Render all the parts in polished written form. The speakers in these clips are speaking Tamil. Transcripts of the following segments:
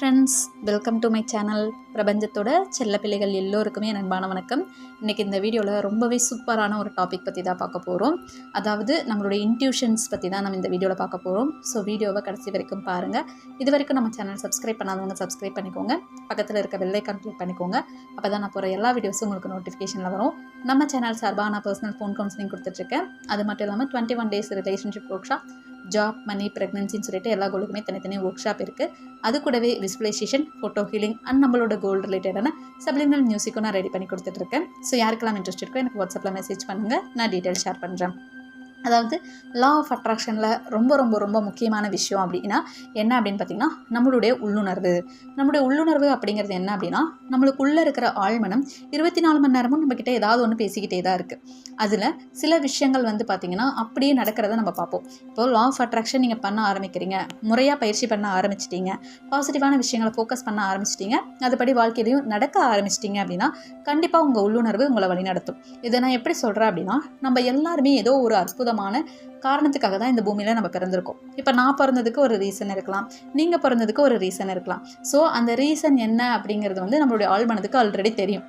Friends, welcome to my channel. பிரபஞ்சத்தோட செல்ல பிள்ளைகள் எல்லோருக்குமே என் அன்பான வணக்கம். இன்றைக்கி இந்த வீடியோவில் ரொம்பவே சூப்பரான ஒரு டாபிக் பற்றி தான் பார்க்க போகிறோம். அதாவது நம்மளுடைய இன்ட்யூஷன்ஸ் பற்றி தான் நம்ம இந்த வீடியோவில் பார்க்க போகிறோம். ஸோ வீடியோவை கடைசி வரைக்கும் பாருங்கள். இது வரைக்கும் நம்ம சேனல் சப்ஸ்கிரைப் பண்ணாதவங்க சப்ஸ்கிரைப் பண்ணிக்கோங்க. பக்கத்தில் இருக்க பெல் ஐகான் கிளிக் பண்ணிக்கோங்க. அப்போ தான் நான் போகிற எல்லா வீடியோஸும் உங்களுக்கு நோட்டிஃபிகேஷனில் வரும். நம்ம சேனல் சார்பாக நான் பர்சனல் ஃபோன் கவுன்சிலிங் கொடுத்துட்ருக்கேன். அது மட்டும் இல்லாமல் 21 days relationship workshop, job, money, ப்ரெக்னன்சின்னு சொல்லிட்டு எல்லா கோலுக்குமே தனித்தனி ஒர்க் ஷாப் இருக்குது. அது கூடவே விசுவலைசேஷன், ஃபோட்டோ ஹீலிங் அண்ட் நம்மளோட கோல் ரிலேட்டடான சப்ளிமினல் மியூசிக்கும் நான் ரெடி பண்ணி கொடுத்துட்ருக்கேன். ஸோ யாருக்கெல்லாம் இன்ட்ரெஸ்ட் இருக்கோ எனக்கு வாட்ஸ்அப்பில் மெசேஜ் பண்ணுங்கள், நான் டீட்டெயில் ஷேர் பண்ணுறேன். அதாவது லா ஆஃப் அட்ராக்ஷனில் ரொம்ப ரொம்ப ரொம்ப முக்கியமான விஷயம் அப்படின்னா என்ன அப்படின்னு பார்த்திங்கன்னா, நம்மளுடைய உள்ளுணர்வு அப்படிங்கிறது என்ன அப்படின்னா, நம்மளுக்குள்ளே இருக்கிற ஆழ்மனம் 24 மணி நேரமும் நம்மக்கிட்ட ஏதாவது ஒன்று பேசிக்கிட்டே தான் இருக்குது. அதில் சில விஷயங்கள் பார்த்திங்கன்னா அப்படியே நடக்கிறத நம்ம பார்ப்போம். இப்போது லா ஆஃப் அட்ராக்ஷன் நீங்கள் பண்ண ஆரம்பிக்கிறீங்க, முறையாக பயிற்சி பண்ண ஆரம்பிச்சிட்டிங்க, பாசிட்டிவான விஷயங்களை ஃபோக்கஸ் பண்ண ஆரம்பிச்சிட்டிங்க, அதுபடி வாழ்க்கையிலையும் நடக்க ஆரம்பிச்சிட்டிங்க அப்படின்னா கண்டிப்பாக உங்கள் உள்ளுணர்வு உங்களை வழிநடத்தும். இதை நான் எப்படி சொல்கிறேன் அப்படின்னா, நம்ம எல்லாருமே ஏதோ ஒரு அற்புதமான காரணத்துக்காக தான் இந்த பூமியில் நம்ம பிறந்திருக்கோம். இப்போ நான் பிறந்ததுக்கு ஒரு ரீசன் இருக்கலாம், நீங்கள் பிறந்ததுக்கு ஒரு ரீசன் இருக்கலாம். ஸோ அந்த ரீசன் என்ன அப்படிங்கிறது நம்மளுடைய ஆழ்மனதுக்கு ஆல்ரெடி தெரியும்.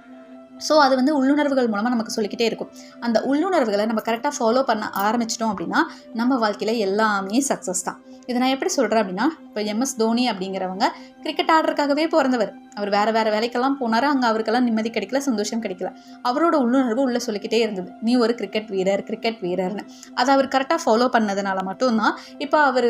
ஸோ அது உள்ளுணர்வுகள் மூலமாக நமக்கு சொல்லிக்கிட்டே இருக்கும். அந்த உள்ளுணர்வுகளை நம்ம கரெக்டாக ஃபாலோ பண்ண ஆரம்பிச்சிட்டோம் அப்படின்னா நம்ம வாழ்க்கையில் எல்லாமே சக்ஸஸ் தான். இதை நான் எப்படி சொல்கிறேன் அப்படின்னா, இப்போ எம்எஸ் தோனி அப்படிங்கிறவங்க கிரிக்கெட் ஆடுறதுக்காகவே பிறந்தவர். அவர் வேறு வேலைக்கெல்லாம் போனார், அங்கே அவருக்கெல்லாம் நிம்மதி கிடைக்கல, சந்தோஷம் கிடைக்கல. அவரோட உள்ளுணர்வு உள்ளே சொல்லிக்கிட்டே இருந்தது, நீ ஒரு கிரிக்கெட் வீரர்னு. அதை அவர் கரெக்டாக ஃபாலோ பண்ணதுனால மட்டும்தான் இப்போ அவர்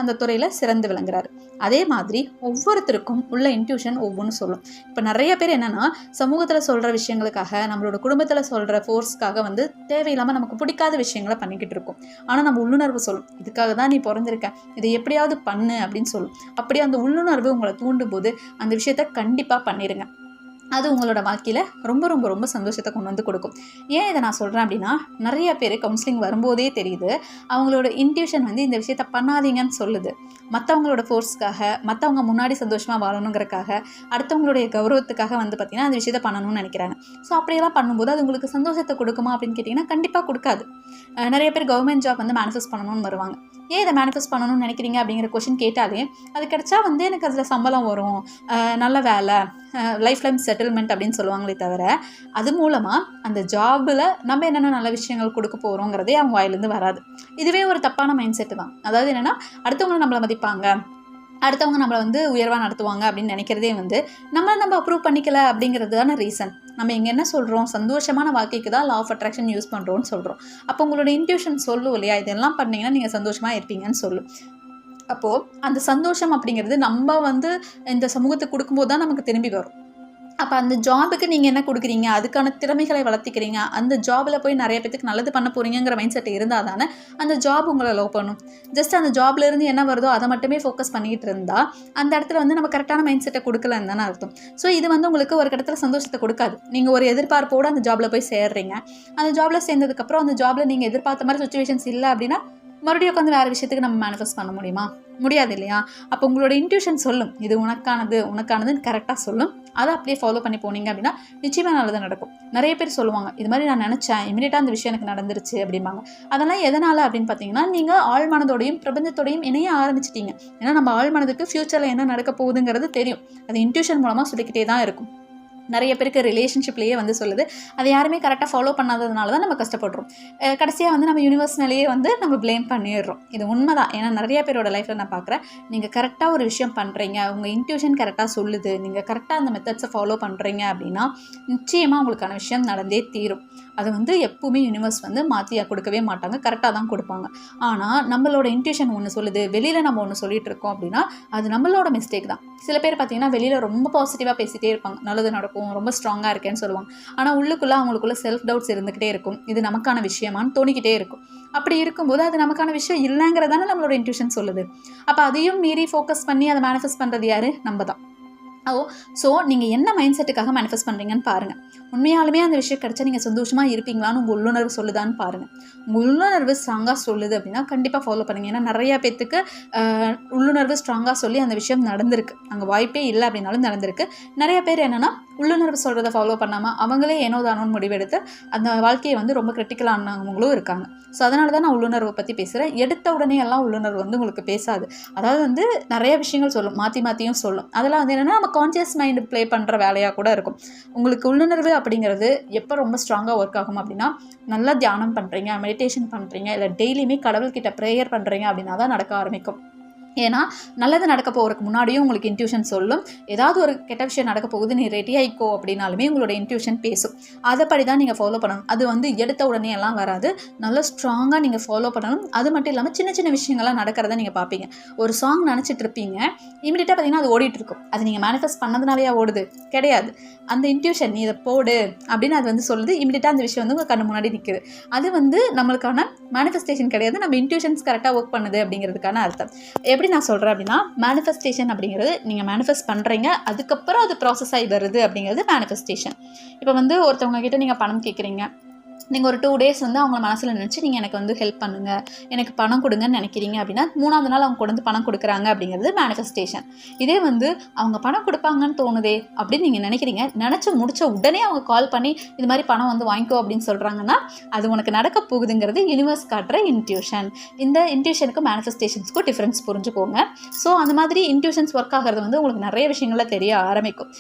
அந்த துறையில் சிறந்து விளங்குறாரு. அதே மாதிரி ஒவ்வொருத்தருக்கும் உள்ள இன்ட்யூஷன் ஒவ்வொன்றும் சொல்லும். இப்போ நிறைய பேர் என்னென்னா, சமூகத்தில் சொல்கிற விஷயங்களுக்காக, நம்மளோட குடும்பத்தில் சொல்கிற ஃபோர்ஸ்க்காக தேவையில்லாமல் நமக்கு பிடிக்காத விஷயங்களை பண்ணிக்கிட்டு இருக்கோம். ஆனால் நம்ம உள்ளுணர்வு சொல்லும், இதுக்காக தான் நீ பிறந்திருக்க, இதை எப்படியாவது பண்ணு அப்படின்னு சொல்லும். அப்படியே அந்த உள்ளுணர்வு உங்களை தூண்டும் போது அந்த விஷயத்தை கண்டிப்பாக பண்ணிடுங்க. அது உங்களோட வாழ்க்கையில் ரொம்ப ரொம்ப ரொம்ப சந்தோஷத்தை கொண்டு கொடுக்கும். ஏன் இதை நான் சொல்கிறேன் அப்படின்னா, நிறைய பேர் கவுன்சிலிங் வரும்போதே தெரியுது, அவங்களோட இன்ட்யூஷன் இந்த விஷயத்தை பண்ணாதீங்கன்னு சொல்லுது. மற்றவங்களோட ஃபோர்ஸ்க்காக, மற்றவங்க முன்னாடி சந்தோஷமாக வாழணுங்கிறக்காக, அடுத்தவங்களுடைய கௌரவத்துக்காக பார்த்திங்கன்னா அந்த விஷயத்தை பண்ணணும்னு நினைக்கிறாங்க. ஸோ அப்படியெல்லாம் பண்ணும்போது அது உங்களுக்கு சந்தோஷத்தை கொடுக்குமா அப்படின்னு கேட்டிங்கன்னா கண்டிப்பாக கொடுக்காது. நிறைய பேர் கவர்மெண்ட் ஜாப் மேனிஃபெஸ்ட் பண்ணணும்னு வருவாங்க. ஏன் இதை மேனிஃபெஸ்ட் பண்ணணும்னு நினைக்கிறீங்க அப்படிங்கிற கொஷின் கேட்டாலே, அது கிடச்சா எனக்கு அதில் சம்பளம் வரும், நல்ல வேலை, லைஃப் டைம் செட்டில்மெண்ட் அப்படின்னு சொல்லுவாங்களே தவிர, அது மூலமாக அந்த ஜாபில் நம்ம என்னென்ன நல்ல விஷயங்கள் கொடுக்க போகிறோங்கிறதே அவங்க வாயிலேருந்து வராது. இதுவே ஒரு தப்பான மைண்ட் செட்டு தான். அதாவது என்னென்னா, அடுத்தவங்க நம்மளை மதிப்பாங்க, அடுத்தவங்க நம்மளை உயர்வாக நடத்துவாங்க அப்படின்னு நினைக்கிறதே நம்ம அப்ரூவ் பண்ணிக்கல அப்படிங்கிறது தானே ரீசன். நம்ம இங்கே என்ன சொல்கிறோம், சந்தோஷமான வாழ்க்கைக்கு தான் லா ஆஃப் அட்ராக்ஷன் யூஸ் பண்ணுறோன்னு சொல்கிறோம். அப்போ உங்களோட இன்ட்யூஷன் சொல்லும் இல்லையா, இதெல்லாம் பண்ணிங்கன்னா நீங்கள் சந்தோஷமாக இருப்பீங்கன்னு சொல்லும். அப்போது அந்த சந்தோஷம் அப்படிங்கிறது நம்ம இந்த சமூகத்துக்கு கொடுக்கும்போது தான் நமக்கு திரும்பி வரும். அப்போ அந்த ஜாபுக்கு நீங்கள் என்ன கொடுக்குறீங்க, அதுக்கான திறமைகளை வளர்த்திக்கிறீங்க, அந்த ஜாபில் போய் நிறைய பேத்துக்கு நல்லது பண்ண போகிறீங்கிற மைண்ட் செட் இருந்தால் தானே அந்த ஜாப் உங்களை லவ் பண்ணும். ஜஸ்ட் அந்த ஜாப்லேருந்து என்ன வருதோ அதை மட்டுமே ஃபோக்கஸ் பண்ணிகிட்டு இருந்தால் அந்த இடத்துல நம்ம கரெக்டான மைண்ட் செட்டை கொடுக்கலன்னு தானே அர்த்தம். ஸோ இது உங்களுக்கு ஒரு இடத்துல சந்தோஷத்தை கொடுக்காது. நீங்கள் ஒரு எதிர்பார்ப்போடு அந்த ஜாபில் போய் சேர்றீங்க, அந்த ஜாபில் சேர்ந்ததுக்கப்புறம் அந்த ஜாபில் நீங்கள் எதிர்பார்த்த மாதிரி சுச்சுவேஷன்ஸ் இல்லை அப்படின்னா மறுபடியும் உட்காந்து வேறு விஷயத்துக்கு நம்ம மேனிஃபெஸ்ட் பண்ண முடியுமா? முடியாது இல்லையா? அப்போ உங்களோட இன்ட்யூஷன் சொல்லும், இது உனக்கானதுன்னு கரெக்டாக சொல்லும். அதை அப்படியே ஃபாலோ பண்ணி போனீங்க அப்படின்னா நிச்சயமாக நல்லது நடக்கும். நிறைய பேர் சொல்லுவாங்க, இது மாதிரி நான் நினச்சேன், இமீடியட்டாக அந்த விஷயம் எனக்கு நடந்துருச்சு அப்படிம்பாங்க. அதெல்லாம் எதனால் அப்படின்னு பார்த்தீங்கன்னா, நீங்கள் ஆழ்மனதோடையும் பிரபஞ்சத்தோடையும் இணைய ஆரம்பிச்சிட்டிங்க. ஏன்னா நம்ம ஆழ்மனதுக்கு ஃப்யூச்சரில் என்ன நடக்க போகுதுங்கிறது தெரியும். அது இன்ட்யூஷன் மூலமாக சொல்லிக்கிட்டே தான் இருக்கும். நிறைய பேருக்கு ரிலேஷன்ஷிப்லேயே சொல்லுது, அதை யாருமே கரெக்டாக ஃபாலோ பண்ணாததுனால தான் நம்ம கஷ்டப்படுறோம். கடைசியாக நம்ம யூனிவர்ஸ் மேலேயே நம்ம ப்ளேம் பண்ணிடுறோம். இது உண்மை தான். ஏன்னா நிறைய பேரோட லைஃப்பில் நான் பார்க்குறேன், நீங்கள் கரெக்டாக ஒரு விஷயம் பண்ணுறீங்க, உங்கள் இன்ட்யூஷன் கரெக்டாக சொல்லுது, நீங்கள் கரெக்டாக அந்த மெத்தட்ஸை ஃபாலோ பண்ணுறீங்க அப்படின்னா நிச்சயமாக உங்களுக்கான விஷயம் நடந்தே தீரும். அது எப்பவுமே யூனிவர்ஸ் மாற்றியாக கொடுக்கவே மாட்டாங்க, கரெக்டாக தான் கொடுப்பாங்க. ஆனால் நம்மளோட இன்ட்யூஷன் ஒன்று சொல்லுது, வெளியில் நம்ம ஒன்று சொல்லிகிட்டு இருக்கோம் அப்படின்னா அது நம்மளோட மிஸ்டேக் தான். சில பேர் பார்த்திங்கன்னா வெளியில் ரொம்ப பாசிட்டிவாக பேசிகிட்டே இருப்பாங்க, நல்லது நடக்கும், ரொம்ப ஸ்ட்ராங்காக இருக்கேன்னு சொல்லுவாங்க. ஆனால் அவங்களுக்குள்ள செல்ஃப் டவுட்ஸ் இருந்துக்கிட்டே இருக்கும், இது நமக்கான விஷயமானு தோணிக்கிட்டே இருக்கும். அப்படி இருக்கும்போது அது நமக்கான விஷயம் இல்லைங்கிறதான நம்மளோட இன்ட்யூஷன் சொல்லுது. அப்போ அதையும் மீறி ஃபோக்கஸ் பண்ணி அதை மேனிஃபெஸ்ட் பண்ணுறது யார்? நம்ம தான். ஸோ நீங்கள் என்ன மைண்ட் செட்டுக்காக மேனிஃபெஸ்ட் பண்ணுறீங்கன்னு பாருங்கள். உண்மையாலுமே அந்த விஷயம் கிடைச்சா நீங்கள் சந்தோஷமாக இருப்பீங்களான்னு உங்கள் உள்ளுணர்வு சொல்லுதான்னு பாருங்கள். உங்கள் உள்ளுணர்வு ஸ்ட்ராங்காக சொல்லுது அப்படின்னா கண்டிப்பாக ஃபாலோ பண்ணுங்கள். ஏன்னா நிறையா பேத்துக்கு உள்ளுணர்வு ஸ்ட்ராங்காக சொல்லி அந்த விஷயம் நடந்திருக்கு, அங்கே வாய்ப்பே இல்லை அப்படின்னாலும் நடந்திருக்கு. நிறைய பேர் என்னென்னா உள்ளுணர்வு சொல்கிறத ஃபாலோ பண்ணாமல் அவங்களே ஏனோ தானோன்னு முடிவெடுத்து அந்த வாழ்க்கையை வந்து ரொம்ப கிரிட்டிக்கலானவங்களும் இருக்காங்க. ஸோ அதனால தான் நான் உள்ளுணர்வை பற்றி பேசுகிறேன். எடுத்த உடனே எல்லாம் உள்ளுணர்வு வந்து உங்களுக்கு பேசாது. அதாவது வந்து நிறைய விஷயங்கள் சொல்லும், மாற்றியும் சொல்லும். அதெல்லாம் வந்து என்னென்னா நம்ம கான்சியஸ் மைண்டு ப்ளே பண்ணுற வேலையாக கூட இருக்கும். உங்களுக்கு உள்ளுணர்வு அப்படிங்கிறது எப்போ ரொம்ப ஸ்ட்ராங்காக ஒர்க் ஆகும் அப்படின்னா, நல்லா தியானம் பண்ணுறீங்க, மெடிடேஷன் பண்ணுறீங்க, இல்லை டெய்லியுமே கடவுள்கிட்ட ப்ரேயர் பண்ணுறீங்க அப்படின்னா தான் நடக்க ஆரம்பிக்கும். ஏன்னா நல்லது நடக்க போகிறதுக்கு முன்னாடியும் உங்களுக்கு இன்ட்யூஷன் சொல்லும். ஏதாவது ஒரு கெட்ட விஷயம் நடக்க போகுது, நீ ரெடி ஆகிக்கோ அப்படின்னாலுமே உங்களோட இன்ட்யூஷன் பேசும். அதைப்படி தான் நீங்கள் ஃபாலோ பண்ணணும். அது வந்து எடுத்த உடனே எல்லாம் வராது, நல்லா ஸ்ட்ராங்காக நீங்கள் ஃபாலோ பண்ணணும். அது மட்டும் இல்லாமல் சின்ன சின்ன விஷயங்கள்லாம் நடக்கிறத நீங்கள் பார்ப்பீங்க. ஒரு சாங் நினச்சிட்டு இருப்பீங்க, இமீடியட்டாக பார்த்தீங்கன்னா அது ஓடிட்டுருக்கும். அது நீங்கள் மேனிஃபெஸ்ட் பண்ணதுனாலேயே ஓடுது கிடையாது. அந்த இன்ட்யூஷன் நீ இதை போடு அப்படின்னு அது வந்து சொல்லுது. இமீடியட்டாக அந்த விஷயம் வந்து உங்கள் கண்ணு முன்னாடி நிற்குது. அது வந்து நம்மளுக்கான மேனிஃபெஸ்டேஷன் கிடையாது, நம்ம இன்ட்யூஷன்ஸ் கரெக்டாக ஒர்க் பண்ணுது அப்படிங்கிறதுக்கான அர்த்தம். எப்படி நான் சொல்கிறேன் அப்படின்னா, மேனிஃபெஸ்டேஷன் அப்படிங்கிறது நீங்கள் மேனிஃபெஸ்ட் பண்ணுறீங்க, அதுக்கப்புறம் அது ப்ராசஸ் ஆகி வருது அப்படிங்கிறது மேனிஃபெஸ்டேஷன். இப்போ வந்து ஒருத்தவங்க கிட்ட நீங்கள் பணம் கேட்குறீங்க, நீங்கள் ஒரு 2 days வந்து அவங்கள மனசில் நினச்சி நீங்கள் எனக்கு வந்து ஹெல்ப் பண்ணுங்கள், எனக்கு பணம் கொடுங்கன்னு நினைக்கிறீங்க அப்படின்னா 3ஆவது நாள் அவங்க கொண்டு வந்து பணம் கொடுக்குறாங்க அப்படிங்கிறது மேனிஃபெஸ்டேஷன். இதே வந்து அவங்க பணம் கொடுப்பாங்கன்னு தோணுதே அப்படின்னு நீங்கள் நினைக்கிறீங்க, நினச்சி முடித்த உடனே அவங்க கால் பண்ணி இது மாதிரி பணம் வந்து வாங்கிக்கோ அப்படின்னு சொல்கிறாங்கன்னா அது உனக்கு நடக்க போகுதுங்கிறது யூனிவர்ஸ் காட்டுற இன்ட்யூஷன். இந்த இன்ட்யூஷனுக்கும் மேனிஃபெஸ்டேஷன்ஸ்க்கும் டிஃப்ரென்ஸ் புரிஞ்சுக்கோங்க. ஸோ அந்த மாதிரி இன்ட்யூஷன்ஸ் ஒர்க் ஆகிறது வந்து உங்களுக்கு நிறைய விஷயங்கள தெரிய ஆரம்பிக்கும்.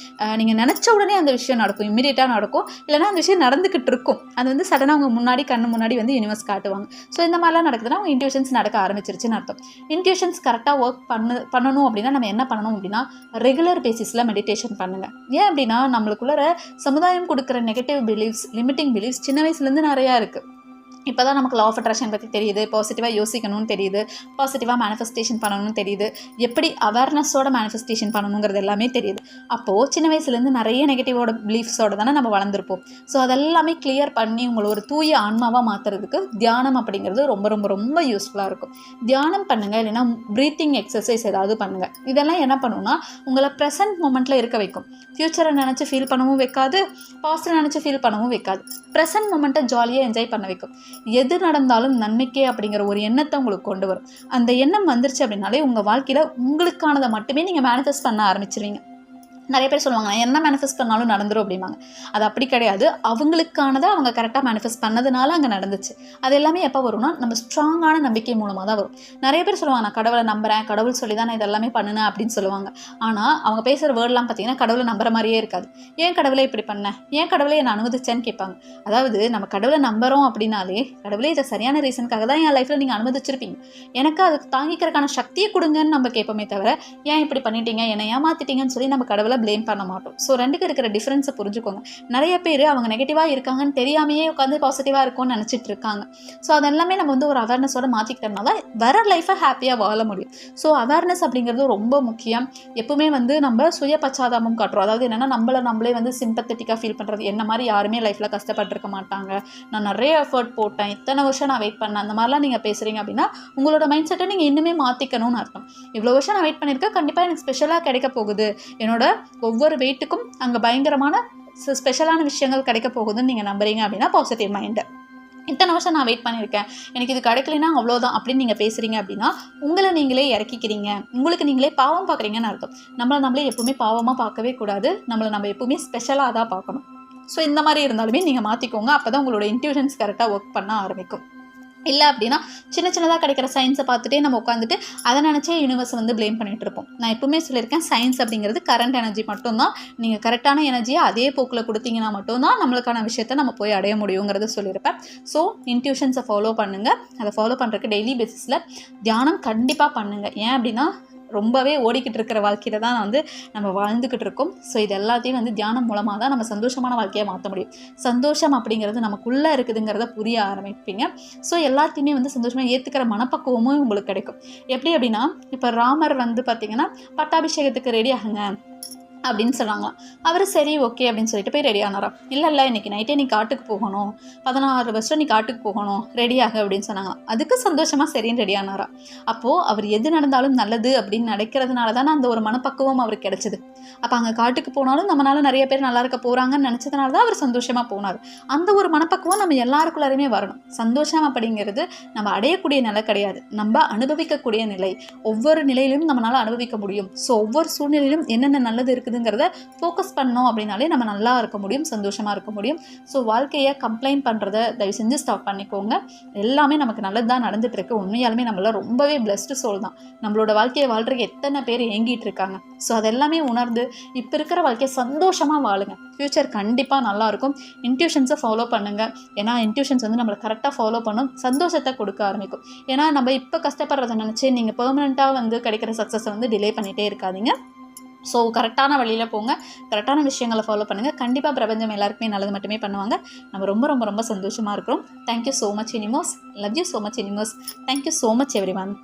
நீங்கள் நினச்ச உடனே அந்த விஷயம் நடக்கும், இம்மீடியட்டாக நடக்கும், இல்லைனா அந்த விஷயம் நடந்துக்கிட்டு இருக்கும், அது வந்து சடனாக அவங்க முன்னாடி கண்ணு முன்னாடி வந்து யூனிவர்ஸ் காட்டுவாங்க. ஸோ இந்த மாதிரிலாம் நடக்குதுன்னா அவங்க இன்ட்யூஷன்ஸ் நடக்க ஆரம்பிச்சிருச்சுன்னு அர்த்தம். இன்ட்யூஷன்ஸ் கரெக்டாக ஒர்க் பண்ணணும் அப்படின்னா நம்ம என்ன பண்ணணும் அப்படின்னா, ரெகுலர் பேசிஸில் மெடிடேஷன் பண்ணுங்கள். ஏன் அப்படின்னா நம்மளுக்குள்ள சமுதாயம் கொடுக்குற நெகட்டிவ் பிலீஃப்ஸ், லிமிட்டிங் பிலீஃப்ஸ் சின்ன வயசுலேருந்து நிறையா இருக்குது. இப்போ தான் நமக்கு லா ஆஃப் அட்ராக்ஷன் பற்றி தெரியுது, பாசிட்டிவாக யோசிக்கணும்னு தெரியுது, பாசிட்டிவாக மேனிஃபெஸ்டேஷன் பண்ணணும்னு தெரியுது, எப்படி அவேர்னஸோட மேனிஃபெஸ்டேஷன் பண்ணணுங்கிறது எல்லாமே தெரியுது. அப்போது சின்ன வயசுலேருந்து நிறைய நெகட்டிவோட பிலீஃப்ஸோடு தானே நம்ம வளர்ந்துருப்போம். ஸோ அதெல்லாமே கிளியர் பண்ணி உங்களை ஒரு தூய ஆன்மாவாக மாற்றுறதுக்கு தியானம் அப்படிங்கிறது ரொம்ப ரொம்ப ரொம்ப யூஸ்ஃபுல்லாக இருக்கும். தியானம் பண்ணுங்கள், இல்லைன்னா ப்ரீத்திங் எக்ஸசைஸ் ஏதாவது பண்ணுங்கள். இதெல்லாம் என்ன பண்ணுன்னா உங்களை ப்ரெசன்ட் மொமெண்ட்டில் இருக்க வைக்கும். ஃப்யூச்சரை நினச்சி ஃபீல் பண்ணவும் வைக்காது, பாஸ்ட்டை நினச்சி ஃபீல் பண்ணவும் வைக்காது. ப்ரெசன்ட் மொமெண்ட்டை ஜாலியாக என்ஜாய் பண்ண வைக்கும். எது நடந்தாலும் நன்மைக்கே அப்படிங்கிற ஒரு எண்ணத்தை உங்களுக்கு கொண்டு வரும். அந்த எண்ணம் வந்துருச்சு அப்படின்னாலே உங்கள் வாழ்க்கையில் உங்களுக்கானதை மட்டுமே நீங்கள் மேனிஃபெஸ்ட் பண்ண ஆரம்பிச்சிருவீங்க. நிறைய பேர் சொல்லுவாங்க என்ன மேனிஃபெஸ்ட் பண்ணாலும் நடந்துரும் அப்படிம்பாங்க. அது அப்படி கிடையாது. அவங்களுக்கானதை அவங்க கரெக்டாக மேனிஃபெஸ்ட் பண்ணதுனால அங்கே நடந்துச்சு. அது எல்லாமே எப்போ வரும்னா நம்ம ஸ்ட்ராங்கான நம்பிக்கை மூலமாக தான் வரும். நிறைய பேர் சொல்லுவாங்க நான் கடவுளை நம்புகிறேன், கடவுள் சொல்லி தான் நான் இதெல்லாமே பண்ணினேன் அப்படின்னு சொல்லுவாங்க. ஆனால் அவங்க பேசுகிற வேர்டெலாம் பார்த்தீங்கன்னா கடவுளை நம்புற மாதிரியே இருக்காது. ஏன் கடவுளை இப்படி பண்ணேன், ஏன் கடவுளை என்னை அனுமதிச்சேன்னு கேட்பாங்க. அதாவது நம்ம கடவுளை நம்புகிறோம் அப்படின்னாலே கடவுளே இதை சரியான ரீசனுக்காக தான் என் லைஃப்பில் நீங்கள் அனுமதிச்சிருப்பீங்க, எனக்கு அதுக்கு தாங்கிக்கிறதுக்கான சக்தியை கொடுங்கன்னு நம்ம கேட்போமே தவிர ஏன் இப்படி பண்ணிட்டீங்க, என்னை ஏமாற்றிட்டீங்கன்னு சொல்லி நம்ம கடவுளை ப்ளேம் பண்ண மாட்டோம். ஸோ ரெண்டுக்கு இருக்கிற டிஃப்ரென்ஸை புரிஞ்சுக்கோங்க. நிறைய பேர் அவங்க நெகட்டிவாக இருக்காங்கன்னு தெரியாமையே உட்காந்து பாசிட்டிவாக இருக்கும்னு நினச்சிட்டு இருக்காங்க. ஸோ அதெல்லாமே நம்ம வந்து ஒரு அவேர்னஸோட மாற்றிக்கிட்டனால வர லைஃப்பை ஹாப்பியாக வாழ முடியும். ஸோ அவேர்னஸ் அப்படிங்கிறது ரொம்ப முக்கியம். எப்பவுமே வந்து நம்ம சுய பச்சாதாபம் காட்டுறோம். அதாவது என்னென்னா நம்மளே வந்து சிம்பத்தட்டிக்காக ஃபீல் பண்ணுறது. என்ன மாதிரி யாருமே லைஃப்பில் கஷ்டப்பட்டுருக்க மாட்டாங்க, நான் நிறைய எஃபர்ட் போட்டேன், இத்தனை வருஷம் நான் வெயிட் பண்ணேன், அந்த மாதிரிலாம் நீங்கள் பேசுகிறீங்க அப்படின்னா உங்களோட மைண்ட் செட்டை நீங்கள் இன்னுமே மாற்றிக்கணும்னு அர்த்தம். இவ்வளோ வருஷம் நான் வெயிட் பண்ணியிருக்கேன், கண்டிப்பாக எனக்கு ஸ்பெஷலாக கிடைக்க போகுது, என்னோட ஒவ்வொரு வெயிட்டுக்கும் அங்கே பயங்கரமான ஸ்பெஷலான விஷயங்கள் கிடைக்க போகுதுன்னு நீங்கள் நம்புறீங்க அப்படின்னா பாசிட்டிவ் மைண்டு. இத்தனை வருஷம் நான் வெயிட் பண்ணியிருக்கேன், எனக்கு இது கிடைக்கலனா அவ்வளோதான் அப்படின்னு நீங்கள் பேசுகிறீங்க அப்படின்னா உங்களை நீங்களே இறக்கிக்கிறீங்க, உங்களுக்கு நீங்களே பாவம் பார்க்குறீங்கன்னு அர்த்தம். நம்மளே எப்பவுமே பாவமாக பார்க்கவே கூடாது, நம்ம எப்பவுமே ஸ்பெஷலாக தான் பார்க்கணும். ஸோ இந்த மாதிரி இருந்தாலுமே நீங்கள் மாற்றிக்கோங்க. அப்போ தான் உங்களோட இன்ட்யூஷன்ஸ் கரெக்டாக ஒர்க் பண்ண ஆரம்பிக்கும். இல்லை அப்படின்னா சின்னதாக கிடைக்கிற சயின்ஸை பார்த்துட்டே நம்ம உட்காந்துட்டு அதை நினச்சே யூனிவர்ஸை வந்து ப்ளேம் பண்ணிகிட்டு இருப்போம். நான் எப்பவுமே சொல்லியிருக்கேன், சயின்ஸ் அப்படிங்கிறது கரண்ட் எனர்ஜி மட்டும்தான். நீங்கள் கரெக்டான எனர்ஜியை அதே போக்கில் கொடுத்தீங்கன்னா மட்டும்தான் நம்மளுக்கான விஷயத்தை நம்ம போய் அடைய முடியுங்கிறத சொல்லியிருப்பேன். ஸோ இன்ட்யூஷன்ஸை ஃபாலோ பண்ணுங்கள். அதை ஃபாலோ பண்ணுறதுக்கு டெய்லி பேசிஸில் தியானம் கண்டிப்பாக பண்ணுங்கள். ஏன் அப்படின்னா ரொம்பவே ஓடிக்கிட்டு இருக்கிற வாழ்க்கையில தான் வந்து நம்ம வாழ்ந்துக்கிட்டு இருக்கோம். ஸோ இது எல்லாத்தையும் வந்து தியானம் மூலமாக தான் நம்ம சந்தோஷமான வாழ்க்கையை மாற்ற முடியும். சந்தோஷம் அப்படிங்கிறது நமக்குள்ளே இருக்குதுங்கிறத புரிய ஆரம்பிப்பீங்க. ஸோ எல்லாத்தையுமே வந்து சந்தோஷமாக ஏற்றுக்கிற மனப்பக்குவமும் உங்களுக்கு கிடைக்கும். எப்படி அப்படின்னா இப்போ ராமர் வந்து பார்த்திங்கன்னா பட்டாபிஷேகத்துக்கு ரெடி ஆகுங்க, அப்படின்னு சொன்னாங்களாம். அவர் சரி ஓகே அப்படின்னு சொல்லிட்டு போய் ரெடி ஆனாராம். இல்லை இன்றைக்கி நைட்டே நீ காட்டுக்கு போகணும், 16 வருஷம் நீ காட்டுக்கு போகணும், ரெடியாக அப்படின்னு சொன்னாங்களாம். அதுக்கு சந்தோஷமாக சரின்னு ரெடி ஆனாராம். அப்போது அவர் எது நடந்தாலும் நல்லது அப்படின்னு நினைக்கிறதுனால தானே அந்த ஒரு மனப்பக்குவம் அவருக்கு கிடச்சிது. அப்போ அங்கே காட்டுக்கு போனாலும் நம்மளால நிறைய பேர் நல்லா இருக்க போகிறாங்கன்னு நினச்சதுனால தான் அவர் சந்தோஷமாக போனார். அந்த ஒரு மனப்பக்குவம் நம்ம எல்லாருக்குள்ளாரையுமே வரணும். சந்தோஷம் அப்படிங்கிறது நம்ம அடையக்கூடிய நிலை கிடையாது, நம்ம அனுபவிக்கக்கூடிய நிலை. ஒவ்வொரு நிலையிலும் நம்மளால் அனுபவிக்க முடியும். ஸோ ஒவ்வொரு சூழ்நிலையிலும் என்னென்ன நல்லது இருக்குதுங்கிறத ஃபோக்கஸ் பண்ணோம் அப்படின்னாலே நம்ம நல்லா இருக்க முடியும், சந்தோஷமாக இருக்க முடியும். ஸோ வாழ்க்கையை கம்ப்ளைண்ட் பண்ணுறத தயவு செஞ்சு ஸ்டாப் பண்ணிக்கோங்க. எல்லாமே நமக்கு நல்லது தான் நடந்துகிட்ருக்கு. உண்மையாலுமே நம்மளாம் ரொம்பவே பிளஸ்டு சோல் தான். நம்மளோட வாழ்க்கையை வாழ்றதுக்கு எத்தனை பேர் ஏங்கிட்டு இருக்காங்க. ஸோ அதெல்லாமே உணர்ந்து இப்போ இருக்கிற வாழ்க்கையை சந்தோஷமாக வாழுங்க. ஃப்யூச்சர் கண்டிப்பாக நல்லாயிருக்கும். இன்ட்யூஷன்ஸை ஃபாலோ பண்ணுங்கள். ஏன்னா இன்ட்யூஷன்ஸ் வந்து நம்மளை கரெக்டாக ஃபாலோ பண்ணும், சந்தோஷத்தை கொடுக்க ஆரம்பிக்கும். ஏன்னா நம்ம இப்போ கஷ்டப்படுறதை நினச்சி நீங்கள் பெர்மனெண்ட்டாக வந்து கிடைக்கிற சக்ஸஸை வந்து டிலே பண்ணிகிட்டே இருக்காதீங்க. ஸோ கரெக்டான வழியில் போங்க, கரெக்டான விஷயங்களை ஃபாலோ பண்ணுங்கள். கண்டிப்பாக பிரபஞ்சம் எல்லாருக்குமே நல்லது மட்டுமே பண்ணுவாங்க. நம்ம ரொம்ப ரொம்ப ரொம்ப சந்தோஷமாக இருக்கிறோம். Thank you so much universe. Love you so much universe. Thank you so much every one.